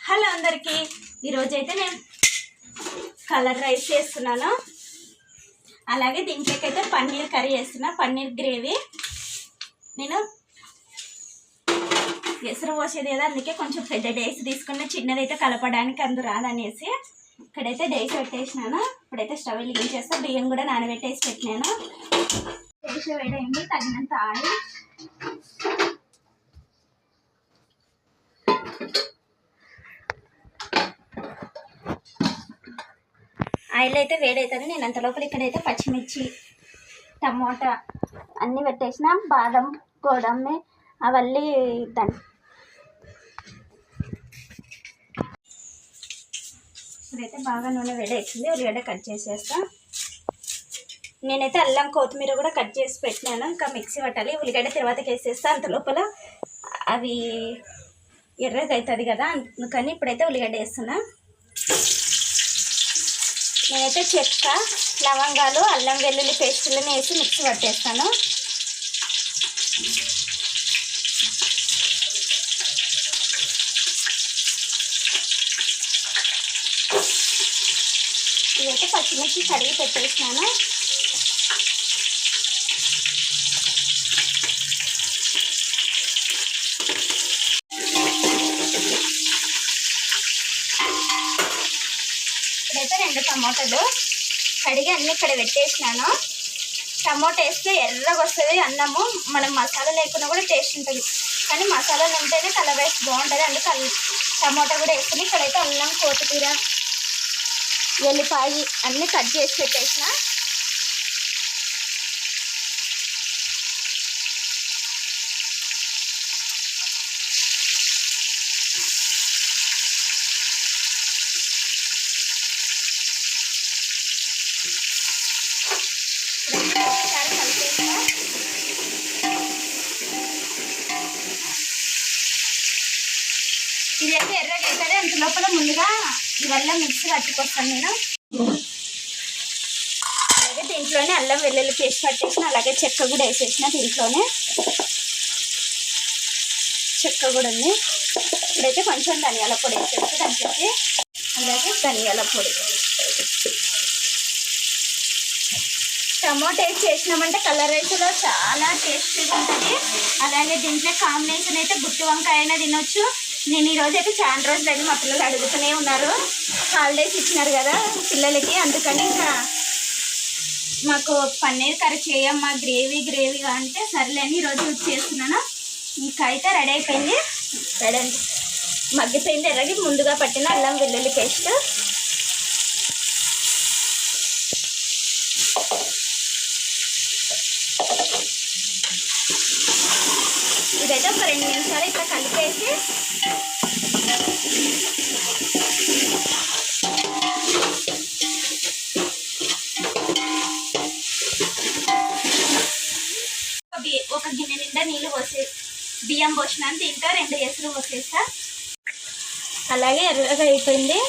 Hello అందరికీ, ఈరోజైతే నేను కలర్ రైస్ చేస్తున్నాను. అలాగే దీంట్లోకి అయితే పన్నీర్ కర్రీ చేస్తున్నా, పన్నీర్ గ్రేవీ. నేను ఎసరు పోసేది కదా, అందుకే కొంచెం పెద్ద డేస్ తీసుకున్న, చిన్నదైతే కలపడానికి అందు రాదనేసి ఇక్కడైతే డేస్ పెట్టేసినాను. ఇప్పుడైతే స్టవ్ వెలిగించేస్తా. బియ్యం కూడా నానబెట్టేసి పెట్టినాను. డేస్ వేడైంది, తగినంత ఆయిల్, ఆయిల్ అయితే వేడవుతుంది. నేను అంత లోపల ఇక్కడైతే పచ్చిమిర్చి, టమోటా అన్నీ పెట్టేసిన, బాదం, గోడమ్మి అవన్నీ దాన్ని ఇప్పుడైతే బాగా నూనె వేడవుతుంది. ఉల్లిగడ్డ కట్ చేసేస్తా. నేనైతే అల్లం, కొత్తిమీర కూడా కట్ చేసి పెట్టినాను, ఇంకా మిక్సీ పట్టాలి. ఉల్లిగడ్డ తర్వాతకి వేసేస్తా, అంత లోపల అవి ఎర్రగా అవుతుంది కదా, అందుకని ఇప్పుడైతే ఉల్లిగడ్డ వేస్తున్నా. నేనైతే చెక్క, లవంగాలు, అల్లం వెల్లుల్లి పేస్టులను వేసి మిక్సీ పట్టేస్తాను. ఇదైతే పచ్చిమిర్చి కడిగి పెట్టేసినాను. ఇప్పుడైతే 2 టమాటాలు కడిగి అన్నీ ఇక్కడ పెట్టేసినాను. టమాటా వేస్తే ఎర్రగా వస్తుంది అన్నము. మనం మసాలా లేకుండా కూడా టేస్ట్ ఉంటుంది, కానీ మసాలాలు ఉంటేనే కలర్ రైస్ బాగుంటుంది. అందుకే టమాటా కూడా వేసుకుని ఇక్కడైతే అల్లం, కొత్తిమీర, ఎల్లిపాయి అన్నీ కట్ చేసి పెట్టేసిన. ఒకసారి కలిపేసిన. ఇదైతే ఎర్రగా అవుతుంది. అంత లోపల ముందుగా ఇవల్ల మిక్సీ కట్టుకొస్తాను నేను. అలాగే దీంట్లోనే అల్లం వెల్లుల్లి పేస్ట్ పట్టేసిన, అలాగే చెక్క కూడా వేసేసిన. దీంట్లోనే చెక్క కూడా ఉంది. ఇప్పుడైతే కొంచెం ధనియాల పొడి వేసేసి దాంట్లోకి, అలాగే ధనియాల పొడి, టమోటా వేసి చేసినామంటే కలర్ రైస్లో చాలా టేస్టీగా ఉంటుంది. అలాగే దీంట్లో కాంబినేషన్ అయితే గుత్తి వంకాయ అయినా తినొచ్చు. నేను ఈరోజు అయితే చాలా రోజులైంది, మా పిల్లలు అడుగుతూనే ఉన్నారు, హాలిడేస్ ఇచ్చినారు కదా పిల్లలకి, అందుకని ఇంకా మాకు పన్నీర్ కర్రీ చేయమ్మా గ్రేవీగా అంటే సర్లేని ఈరోజు చేస్తున్నాను. ఇంకా అయితే రెడీ అయిపోయింది. రెడీ మగ్గిపోయింది ఎర్రగి. ముందుగా పట్టిన అల్లం వెల్లుల్లి పేస్ట్, ఇదైతే ఒక 2 నిమిషాలు ఇట్లా కలిపేసి ఒక గిన్నె నిండా నీళ్ళు బియ్యం పోసినాను. దీంట్లో 2 ఎసురు పోసేస్తా. అలాగే ఎర్రగా అయిపోయింది.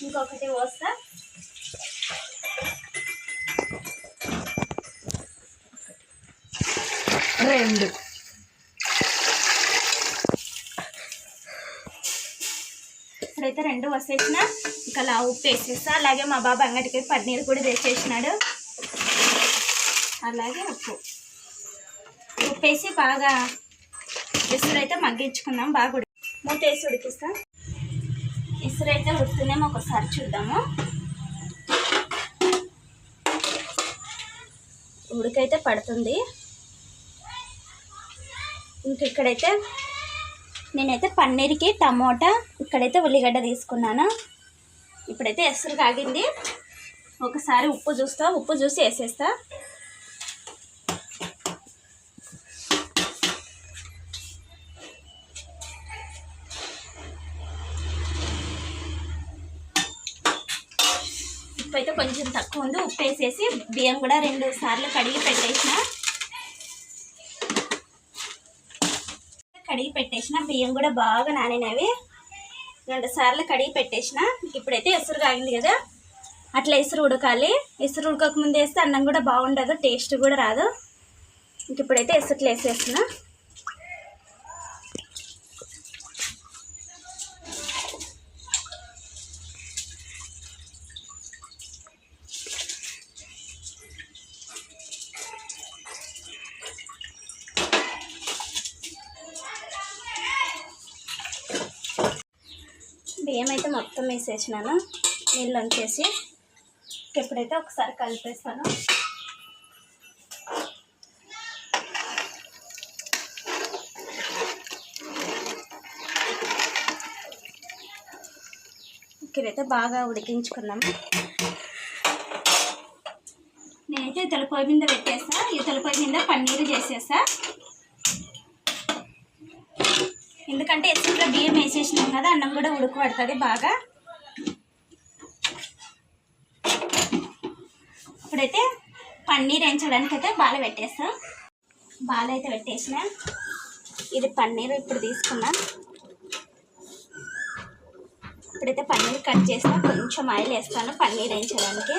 ఇంకొకటి పోస్తా. రెండు ఇప్పుడైతే 2 వసేసిన. ఇంకా ఉప్పు వేసేస్తా. అలాగే మా బాబు అంగడికి పన్నీర్ కూడా తెచ్చేసినాడు. అలాగే ఉప్పు వేసి బాగా ఎసురైతే మగ్గించుకుందాం. బాగా మూత వేసి ఉడికిస్తా. ఎసురైతే ఉడుకుతుందేమో ఒకసారి చూద్దాము. ఉడికైతే పడుతుంది. ఇంక ఇక్కడైతే నేనైతే పన్నీర్కి టమోటా, ఇక్కడైతే ఉల్లిగడ్డ తీసుకున్నాను. ఇప్పుడైతే ఎసురు కాగింది. ఒకసారి ఉప్పు చూసి వేసేస్తా. ఉప్పు అయితే కొంచెం తక్కువ ఉంది. ఉప్పు వేసేసి బియ్యం కూడా 2 సార్లు కడిగి పెట్టేసిన. బియ్యం కూడా బాగా నానినవి. 2 సార్లు కడిగి పెట్టేసిన. ఇప్పుడైతే ఎసురు కాగింది కదా, అట్లా ఎసురు ఉడకాలి. ఎసురు ఉడకక ముందు వేస్తే అన్నం కూడా బాగుండదు, టేస్ట్ కూడా రాదు. ఇంక ఇప్పుడైతే ఎసట్లు వేసేస్తున్నా. బియ్యం అయితే మొత్తం వేసేసినాను నీళ్ళు వంచేసి. ఎప్పుడైతే ఒకసారి కలిపేస్తాను. ఇక్కడైతే బాగా ఉడికించుకున్నాము. నేనైతే ఇతల పొయ్యి మీద పెట్టేస్తా. ఇతల పొయ్యి మీద పన్నీరు చేసేస్తా. ఎందుకంటే ఎసుట్లో బియ్యం వేసేసినాం కదా, అన్నం కూడా ఉడకబడుతుంది బాగా. ఇప్పుడైతే పన్నీర్ వేయించడానికి అయితే బాల పెట్టేస్తా. బాల అయితే పెట్టేసిన. ఇది పన్నీర్ ఇప్పుడు తీసుకున్నా. ఇప్పుడైతే పన్నీర్ కట్ చేస్తా. కొంచెం ఆయిల్ వేస్తాను పన్నీర్ వేయించడానికి.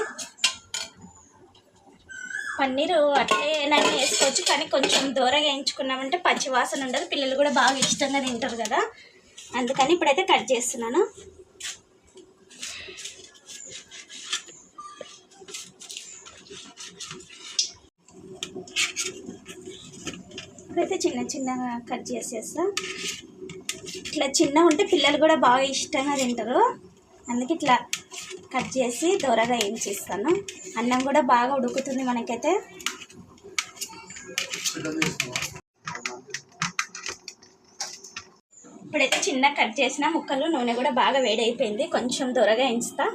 పన్నీరు అట్లే వేసుకోవచ్చు, కానీ కొంచెం దూరగా వేయించుకున్నామంటే పచ్చి వాసన ఉండదు. పిల్లలు కూడా బాగా ఇష్టంగా తింటారు కదా, అందుకని ఇప్పుడైతే కట్ చేస్తున్నాను. ఇప్పుడైతే చిన్న చిన్నగా కట్ చేసేస్తా. ఇట్లా చిన్న ఉంటే పిల్లలు కూడా బాగా ఇష్టంగా తింటారు, అందుకే ఇట్లా కట్ చేసి దూరగా వేయించిస్తాను. అన్నం కూడా బాగా ఉడుకుతుంది మనకైతే. ఇప్పుడైతే చిన్న కట్ చేసిన ముక్కలు, నూనె కూడా బాగా వేడైపోయింది. కొంచెం దూరగా వేయించుతా.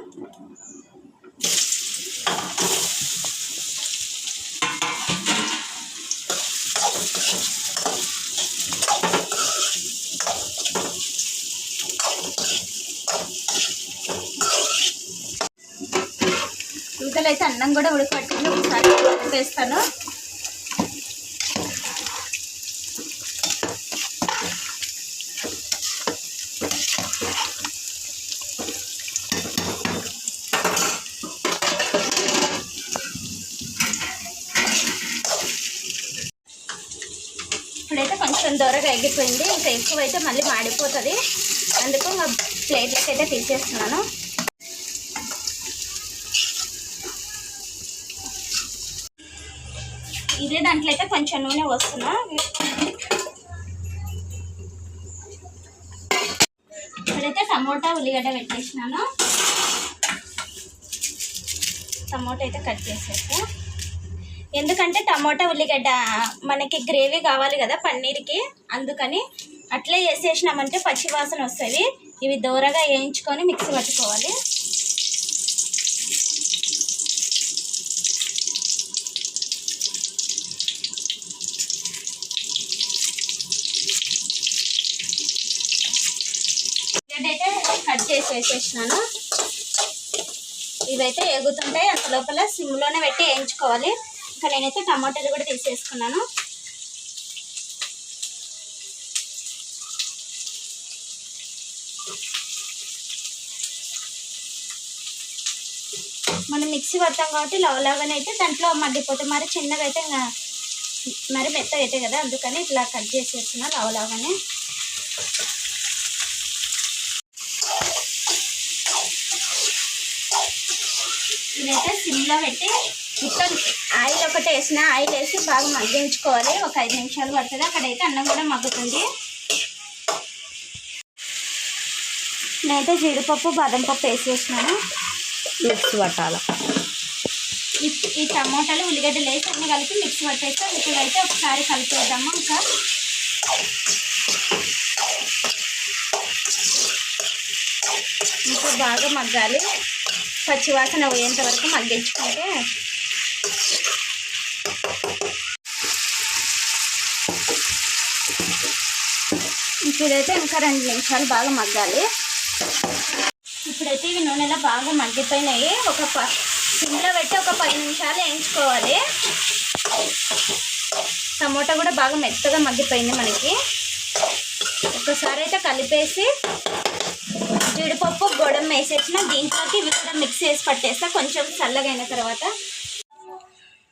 ముక్కలు అయితే అన్నం కూడా ఉడకబెట్టుకుని ఒకసారి వేస్తాను. ఇప్పుడైతే కొంచెం దూరగా ఎగిపోయింది. ఇంకా ఎక్కువ అయితే మళ్ళీ మాడిపోతుంది, అందుకు ఇంకా ప్లేట్లకి అయితే తీసేస్తున్నాను. ఇదే దాంట్లో అయితే కొంచెం నూనె వస్తున్నా. ఇప్పుడైతే టమోటా ఉల్లిగడ్డ పెట్టేసినాను. టమోటా అయితే కట్ చేసేస్తా. ఎందుకంటే టమోటా ఉల్లిగడ్డ మనకి గ్రేవీ కావాలి కదా పన్నీర్కి, అందుకని అట్లే వేసేసినామంటే పచ్చి వాసన వస్తుంది. ఇవి దూరగా వేయించుకొని మిక్సీ పట్టుకోవాలి. అయితే కట్ చేసి వేసేసినాను. ఇవైతే ఎగుతుంటాయి, అంత లోపల సిమ్లోనే పెట్టి వేయించుకోవాలి. ఇంకా నేనైతే టమాటాలు కూడా తీసేసుకున్నాను. మనం మిక్సీ పడతాం కాబట్టి లవలాగానే అయితే దాంట్లో మగ్గిపోతాయి. మరి చిన్నగా అయితే ఇంకా మరి మెత్తగా అవుతాయి కదా, అందుకని ఇట్లా కట్ చేసేస్తున్నా లవలాగానే. ఇదైతే సిమ్లో పెట్టి మొత్తం ఆయిల్ ఒకటి వేసిన, ఆయిల్ వేసి బాగా మగ్గించుకోవాలి. ఒక 5 నిమిషాలు పడుతుంది. అక్కడైతే అన్నం కూడా మగ్గుతుంది. నేనైతే జీడిపప్పు బాదం పప్పు వేసేసినాను. మిక్స్ పట్టాలి. ఈ టమోటాలు ఉల్లిగడ్డలు వేసి అన్నీ కలిపి మిక్స్ పట్టేస్తాం. ఇప్పుడైతే ఒకసారి కలిపేద్దాము. ఇంకా బాగా మగ్గాలి, పచ్చివాసన పోయేంత వరకు మగ్గించుకుంటే. ఇప్పుడైతే ఇంకా 2 నిమిషాలు బాగా మగ్గాలి. ఇప్పుడైతే ఇవి నూనెలో బాగా మగ్గిపోయినాయి. సిమ్లో పెట్టి ఒక 10 నిమిషాలు వేయించుకోవాలి. టమోటా కూడా బాగా మెత్తగా మగ్గిపోయింది మనకి. ఒకసారి అయితే కలిపేసి జీడిపప్పు గోడమ్మ వేసేసిన దీంట్లోకి ఇవి కూడా మిక్స్ చేసి పట్టేస్తా కొంచెం చల్లగైన తర్వాత.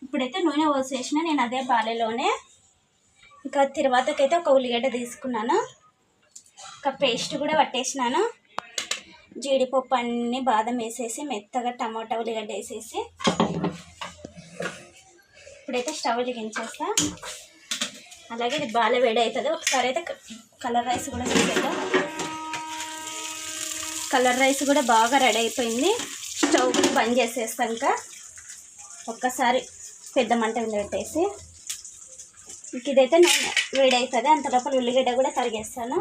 ఇప్పుడైతే నూనె పోసేసిన నేను అదే బాలేలోనే. ఇంకా తర్వాతకైతే ఒక ఉల్లిగడ్డ తీసుకున్నాను, ఒక పేస్ట్ కూడా పట్టేసినాను. జీడిపప్పు అన్నీ బాదం వేసేసి మెత్తగా టమాటా ఉల్లిగడ్డ వేసేసి ఇప్పుడైతే స్టవ్ వెలిగించేస్తా. అలాగే ఇది బాగా వేడి అవుతుంది. ఒకసారి అయితే కలర్ రైస్ కూడా చేసేద్దాం. కలర్ రైస్ కూడా బాగా రెడీ అయిపోయింది. స్టవ్ కూడా బంద్ చేసేస్తాం. ఇంకా ఒక్కసారి పెద్ద మంట మీద పెట్టేసి ఇంక ఇదైతే నేను వేడి అవుతుంది. అంత లోపల ఉల్లిగడ్డ కూడా తరిగేస్తాను.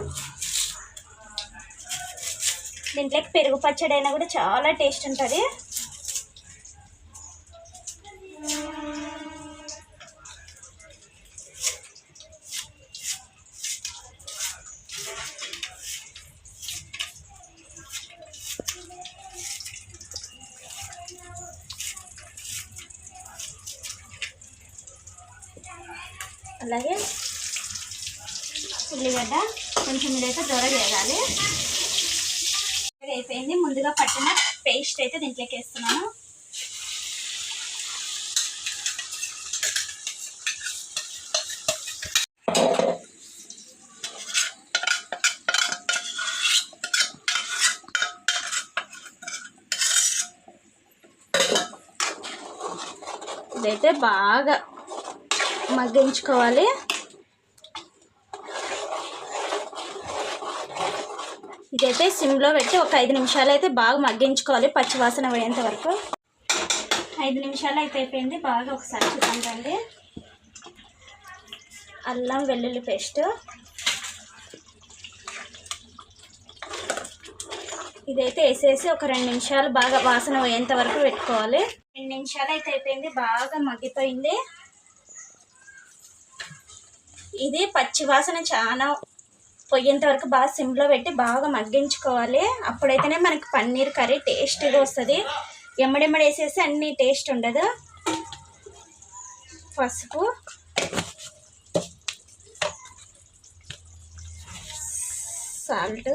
దీంట్లోకి పెరుగు పచ్చడి అయినా కూడా చాలా టేస్ట్ ఉంటుంది. అలాగే ఉల్లిగడ్డ కొంచెం ఇదైతే దొర వేయాలి. అయిపోయింది. ముందుగా పట్టిన పేస్ట్ అయితే దీంట్లోకి వేస్తున్నాను. ఇదైతే బాగా మగ్గించుకోవాలి. ఇదైతే సిమ్లో పెట్టి ఒక 5 నిమిషాలు అయితే బాగా మగ్గించుకోవాలి, పచ్చివాసన పోయేంత వరకు. 5 నిమిషాలు అయితే అయిపోయింది. బాగా ఒకసారి చూడండి. అల్లం వెల్లుల్లి పేస్ట్ ఇదైతే వేసేసి ఒక 2 నిమిషాలు బాగా వాసన పోయేంత వరకు పెట్టుకోవాలి. 2 నిమిషాలు అయితే అయిపోయింది. బాగా మగ్గిపోయింది. ఇది పచ్చివాసన చాలా పొయ్యేంత వరకు బాగా సిమ్లో పెట్టి బాగా మగ్గించుకోవాలి. అప్పుడైతేనే మనకి పన్నీర్ కర్రీ టేస్టీగా వస్తుంది. ఎమ్మడెమ్మడి వేసేసి అన్ని టేస్ట్ ఉండదు. పసుపు, సాల్ట్,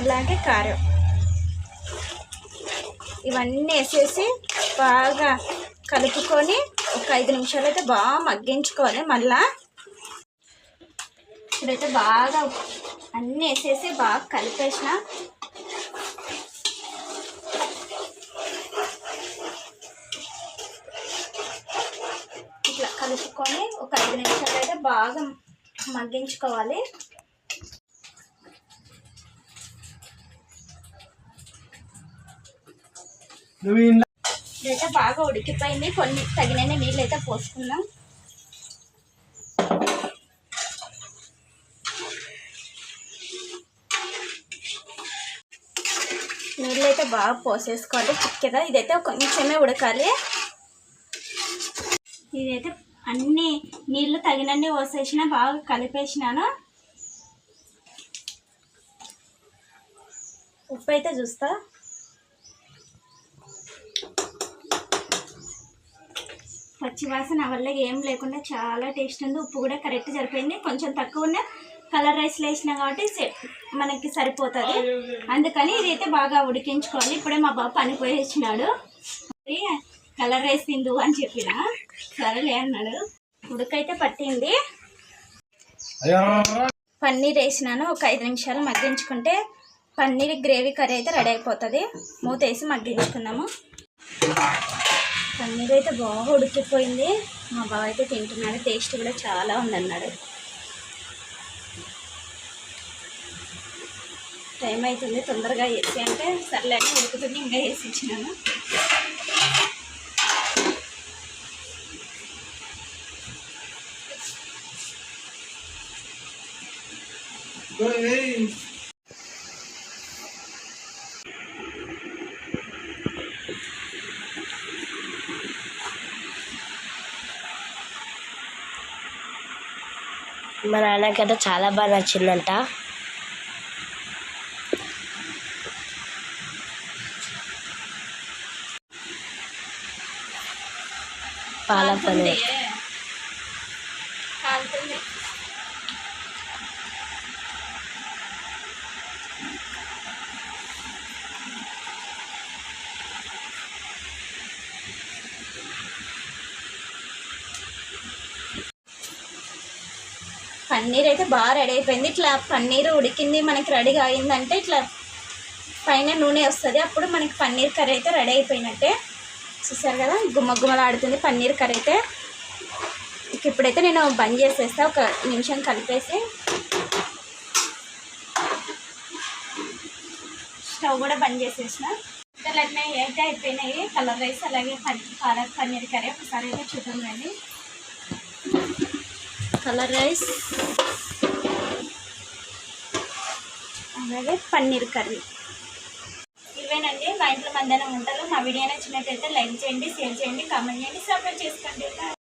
అలాగే కారం ఇవన్నీ వేసేసి బాగా కలుపుకొని ఒక 5 నిమిషాలు అయితే బాగా మగ్గించుకోవాలి. మళ్ళా ఇప్పుడైతే బాగా అన్నీ వేసేసి బాగా కలిపేసిన. ఇట్లా కలుపుకొని ఒక 5 నిమిషాలు అయితే బాగా మగ్గించుకోవాలి. ఇదైతే బాగా ఉడికిపోయింది. కొన్ని తగినన్ని నీళ్ళు అయితే పోసుకుందాం. నీళ్ళు అయితే బాగా పోసేసుకోవాలి చిక్కగా. ఇదైతే కొంచెమే ఉడకాలి. ఇదైతే అన్ని నీళ్ళు తగినన్ని పోసేసిన బాగా కలిపేసినాను. ఉప్పు అయితే చూస్తా. పచ్చివాసన వల్ల ఏం లేకుండా చాలా టేస్ట్ ఉంది. ఉప్పు కూడా కరెక్ట్ సరిపోయింది. కొంచెం తక్కువ ఉన్న కలర్ రైస్లో వేసినా కాబట్టి మనకి సరిపోతుంది. అందుకని ఇదైతే బాగా ఉడికించుకోవాలి. ఇప్పుడే మా బాబు పనికి పోయి వచ్చినాడు. కలర్ రైస్ తిందు అని చెప్పిన, సరేలే అన్నాడు. ఉడకైతే పట్టింది. పన్నీర్ వేసినాను. ఒక 5 నిమిషాలు మగ్గించుకుంటే పన్నీర్ గ్రేవీ కర్రీ అయితే రెడీ అయిపోతుంది. మూత వేసి మగ్గించుకున్నాము. పన్నీర్ అయితే బాగా ఉడికిపోయింది. మా బావ అయితే తింటున్నాడు. టేస్ట్ కూడా చాలా ఉందన్నాడు. టైం అవుతుంది, తొందరగా వేసి అంటే సర్లే ఉడుకుతుంది, ఇంకా వేసి ఇచ్చినాను. మా నాన్నకైతే చాలా బాగా నచ్చిందంట. పాల పన్నీర్ పన్నీర్ అయితే బాగా రెడీ అయిపోయింది. ఇట్లా పన్నీర్ ఉడికింది మనకి రెడీగా అయిందంటే ఇట్లా పైన నూనె వస్తుంది, అప్పుడు మనకి పన్నీర్ కర్రీ అయితే రెడీ అయిపోయినట్టే. చూసారు కదా గుమ్మగుమ్మలాడుతుంది పన్నీర్ కర్రీ అయితే. ఇప్పుడైతే నేను బంద్ చేసేస్తా, ఒక నిమిషం కలిపేసి. స్టవ్ కూడా బంద్ చేసేసిన. ఇట్లా అయితే అయిపోయినాయి కలర్ రైస్ అలాగే పాలక్ పన్నీర్ కర్రీ. ఒకసారి అయితే చూద్దాం రండి. కలర్ రైస్ అలాగే పన్నీర్ కర్రీ ఇవేనండి మా ఇంట్లో మధ్యాహ్నం వంటలు. మా వీడియో నచ్చినట్టయితే లైక్ చేయండి, షేర్ చేయండి, కామెంట్ చేయండి, సబ్స్క్రైబ్ చేసుకోండి.